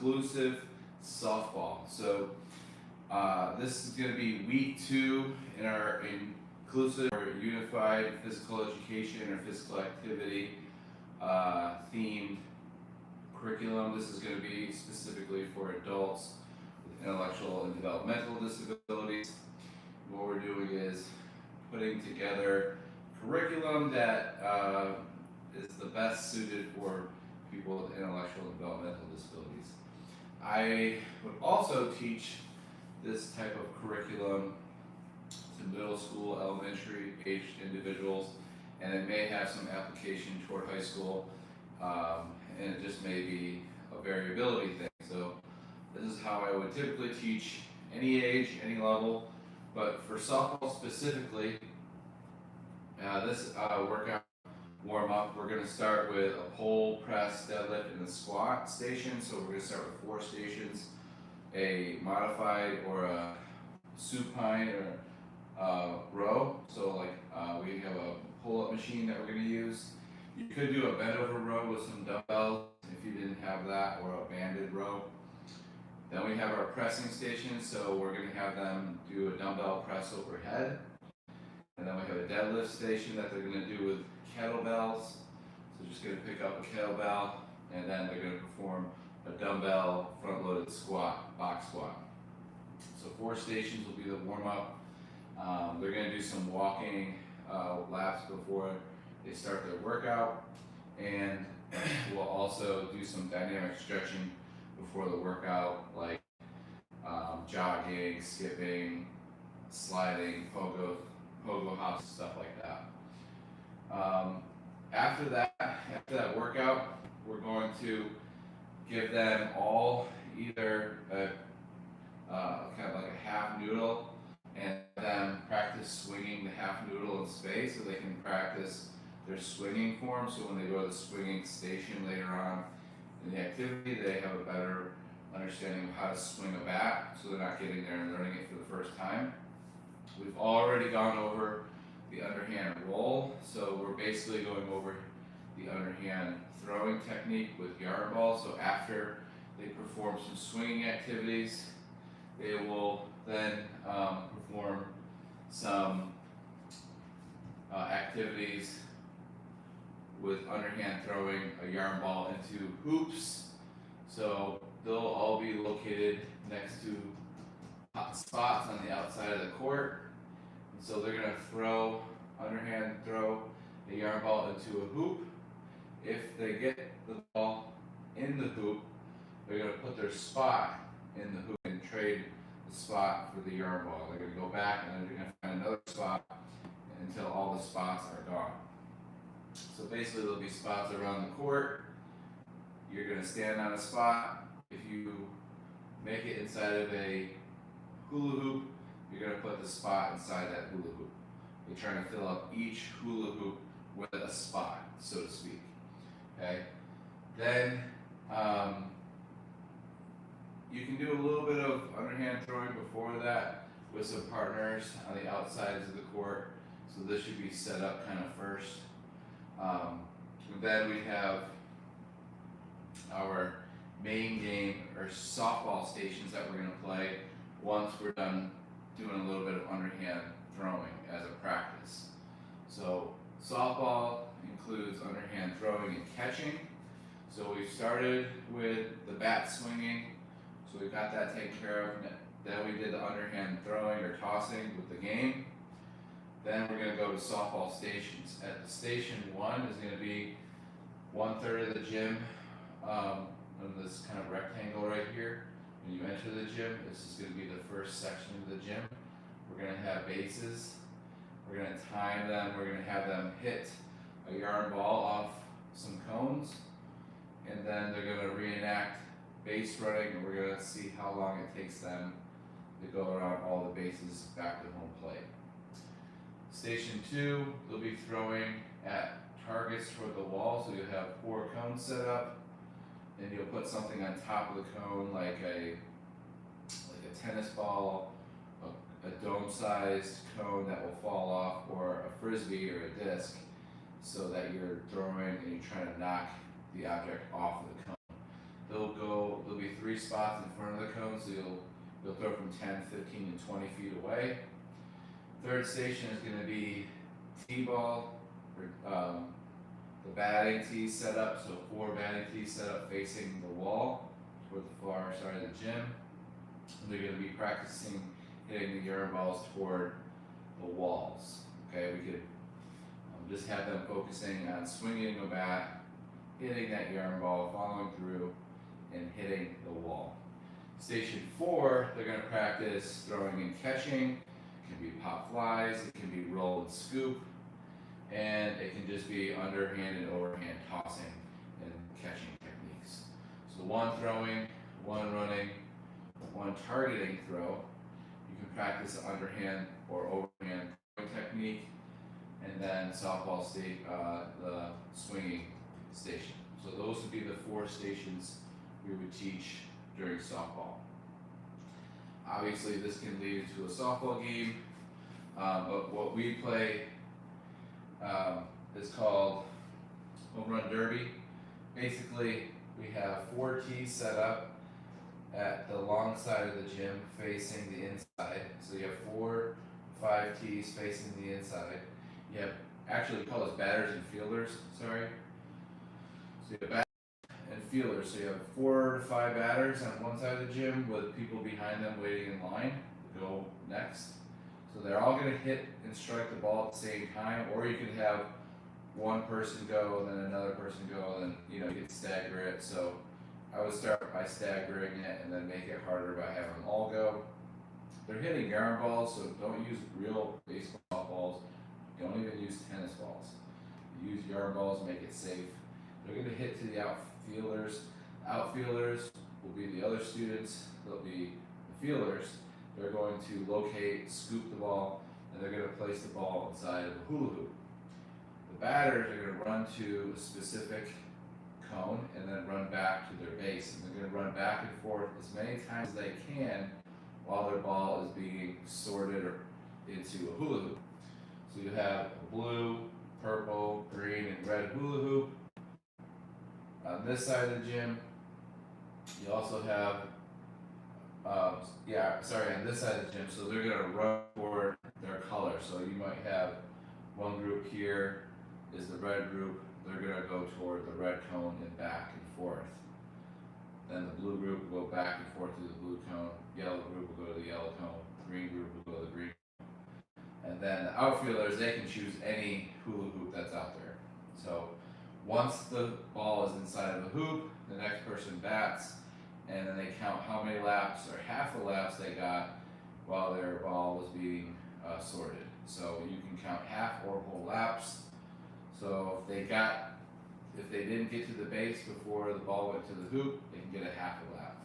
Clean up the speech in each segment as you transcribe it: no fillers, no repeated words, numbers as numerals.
inclusive softball. So this is going to be week 2 in our inclusive or unified physical education or physical activity themed curriculum. This is going to be specifically for adults with intellectual and developmental disabilities. What we're doing is putting together curriculum that is the best suited for people with intellectual and developmental disabilities. I would also teach this type of curriculum to middle school, elementary aged individuals, and it may have some application toward high school, and it just may be a variability thing. So this is how I would typically teach any age, any level, but for softball specifically, this workout warm-up, we're going to start with a pull, press, deadlift, and a squat station. So we're going to start with 4 stations, a modified or a supine or row. So like we have a pull-up machine that we're going to use. You could do a bent over row with some dumbbells if you didn't have that, or a banded row. Then we have our pressing station, so we're going to have them do a dumbbell press overhead. And then we have a deadlift station that they're going to do with kettlebells. So just going to pick up a kettlebell, and then they're going to perform a dumbbell front-loaded squat, box squat. So 4 stations will be the warm-up. They're going to do some walking laps before they start their workout, and we'll also do some dynamic stretching before the workout, like jogging, skipping, sliding, pogo hops, stuff like that. After that workout, we're going to give them all either a kind of like a half noodle, and then practice swinging the half noodle in space so they can practice their swinging form. So when they go to the swinging station later on in the activity, they have a better understanding of how to swing a bat, so they're not getting there and learning it for the first time. We've already gone over the underhand roll, so we're basically going over the underhand throwing technique with yard ball. So after they perform some swinging activities, they will then perform some activities with underhand throwing a yarn ball into hoops. So they'll all be located next to hot spots on the outside of the court. And so they're going to underhand throw a yarn ball into a hoop. If they get the ball in the hoop, they're going to put their spot in the hoop and trade the spot for the yarn ball. They're going to go back and then they're going to find another spot until all the spots are gone. So basically there'll be spots around the court. You're going to stand on a spot. If you make it inside of a hula hoop, you're going to put the spot inside that hula hoop. You're trying to fill up each hula hoop with a spot, so to speak. Okay? Then you can do a little bit of underhand throwing before that with some partners on the outsides of the court. So this should be set up kind of first. Then we have our main game or softball stations that we're going to play once we're done doing a little bit of underhand throwing as a practice. So softball includes underhand throwing and catching. So we started with the bat swinging, so we got that taken care of. Then we did the underhand throwing or tossing with the game. Then we're going to go to softball stations. At the station 1 is going to be 1/3 of the gym, in this kind of rectangle right here. When you enter the gym, this is going to be the first section of the gym. We're going to have bases. We're going to time them. We're going to have them hit a yarn ball off some cones, and then they're going to reenact base running, and we're going to see how long it takes them to go around all the bases back to home plate. Station 2, they'll be throwing at targets toward the wall, so you'll have 4 cones set up, and you'll put something on top of the cone like a tennis ball, a dome-sized cone that will fall off, or a frisbee or a disc, so that you're throwing and you're trying to knock the object off of the cone. There'll be 3 3 spots in front of the cone, so you'll throw from 10, 15, and 20 feet away. Third station is going to be T-ball, the batting tee set up, so 4 batting tees set up facing the wall toward the far side of the gym. And they're going to be practicing hitting the urine balls toward the walls. Okay, we could just have them focusing on swinging a bat, hitting that urine ball, following through, and hitting the wall. Station 4, they're going to practice throwing and catching. It can be pop flies, it can be roll and scoop, and it can just be underhand and overhand tossing and catching techniques. So 1 throwing, 1 running, 1 targeting throw. You can practice the underhand or overhand throwing technique, and then softball the swinging station. So those would be the 4 stations we would teach during softball. Obviously, this can lead to a softball game, but what we play is called home run derby. Basically, we have 4 tees set up at the long side of the gym facing the inside. So you have 4, 5 tees facing the inside. You have, actually we call those batters and fielders, sorry. So you have batters and fielders. So you have 4 to 5 batters on one side of the gym with people behind them waiting in line to go next. So they're all going to hit and strike the ball at the same time, or you can have one person go, and then another person go, and then you can stagger it. So I would start by staggering it and then make it harder by having them all go. They're hitting yarn balls, so don't use real baseball balls. Don't even use tennis balls. Use yarn balls, make it safe. They're going to hit to the outfielders. Outfielders will be the other students. They'll be the fielders. They're going to locate, scoop the ball, and they're going to place the ball inside of a hula hoop. The batters are going to run to a specific cone and then run back to their base. And they're going to run back and forth as many times as they can while their ball is being sorted into a hula hoop. So you have a blue, purple, green, and red hula hoop. On this side of the gym, you also have on this side of the gym, so they're going to run toward their color. So you might have one group here is the red group. They're going to go toward the red cone and back and forth. Then the blue group will go back and forth to the blue cone. Yellow group will go to the yellow cone. Green group will go to the green cone. And then the outfielders, they can choose any hula hoop that's out there. So once the ball is inside of the hoop, the next person bats, and then they count how many laps or half the laps they got while their ball was being sorted. So you can count half or whole laps. So if they didn't get to the base before the ball went to the hoop, they can get a half a lap.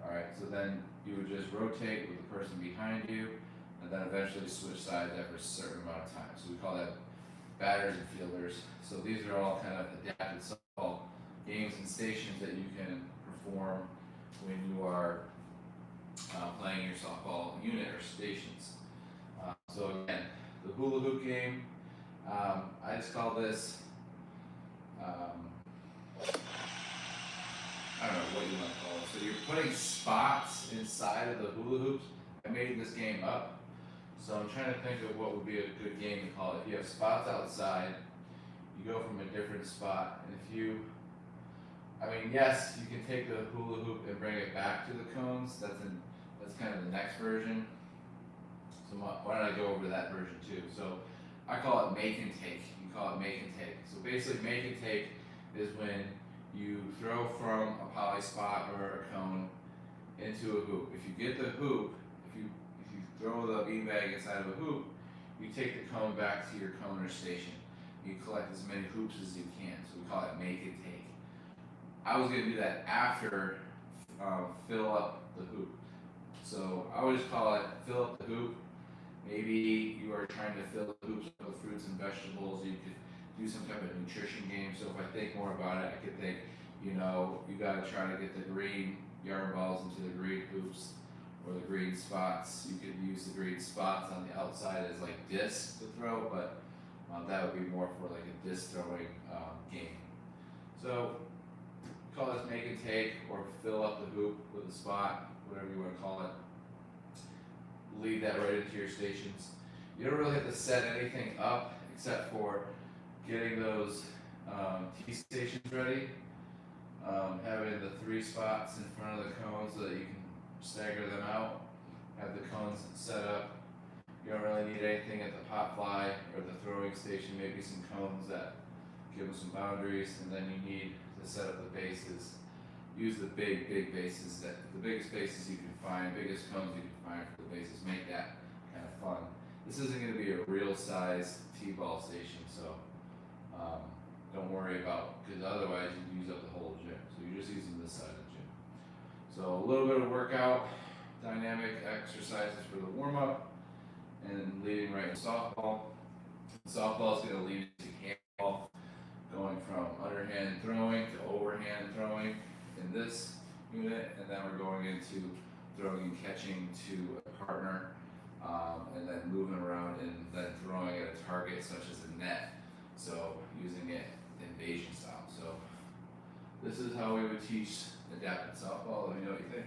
All right, so then you would just rotate with the person behind you, and then eventually switch sides after a certain amount of time. So we call that batters and fielders. So these are all kind of adapted softball games and stations that you can perform when you are playing your softball unit or stations. So again, the hula hoop game, I just call this, I don't know what you want to call it. So you're putting spots inside of the hula hoops. I made this game up, so I'm trying to think of what would be a good game to call it. You have spots outside, you go from a different spot, and yes, you can take the hula hoop and bring it back to the cones. That's kind of the next version. So why don't I go over that version too? So I call it make and take. You call it make and take. So basically make and take is when you throw from a poly spot or a cone into a hoop. If you get the hoop, if you throw the beanbag inside of a hoop, you take the cone back to your cone or station. You collect as many hoops as you can. So we call it make and take. I was going to do that after fill up the hoop. So I would just call it fill up the hoop. Maybe you are trying to fill the hoops with fruits and vegetables. You could do some type of nutrition game. So if I think more about it, I could think, you got to try to get the green yarn balls into the green hoops or the green spots. You could use the green spots on the outside as like discs to throw, but that would be more for like a disc throwing game. So call this make and take, or fill up the hoop with a spot, whatever you want to call it. Lead that right into your stations. You don't really have to set anything up except for getting those T stations ready, having the 3 spots in front of the cones so that you can stagger them out, have the cones set up. You don't really need anything at the pot fly or the throwing station, maybe some cones that give them some boundaries, and then you need to set up the bases. Use the big bases, the biggest bases you can find, biggest cones you can find for the bases. Make that kind of fun. This isn't going to be a real size T-ball station, so don't worry about, because otherwise you use up the whole gym. So you're just using this side of the gym. So a little bit of workout, dynamic exercises for the warm-up, and leading right into softball. Softball is going to lead to handball, going from underhand throwing to overhand throwing in this unit, and then we're going into throwing and catching to a partner, and then moving around and then throwing at a target such as a net. So using it invasion style. So this is how we would teach adapted softball. Let me know what you think.